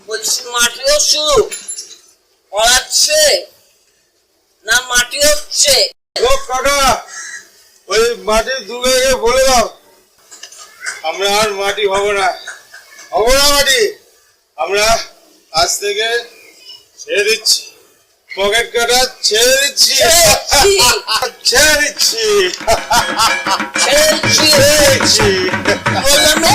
বলছি মাটিও শুরু পড়াচ্ছে না মাটি হচ্ছে? লোক কাকা ওই মাটির দুর্গাকে বলে দাও আমরা আর মাটি হব না মাটি আমরা আজ থেকে ছেড়ে দিচ্ছি পকেট কাটা ছেড়ে দিচ্ছি ছেড়ে দিচ্ছি ছেড়ে দিচ্ছি ছেড়ে দিচ্ছি বললাম না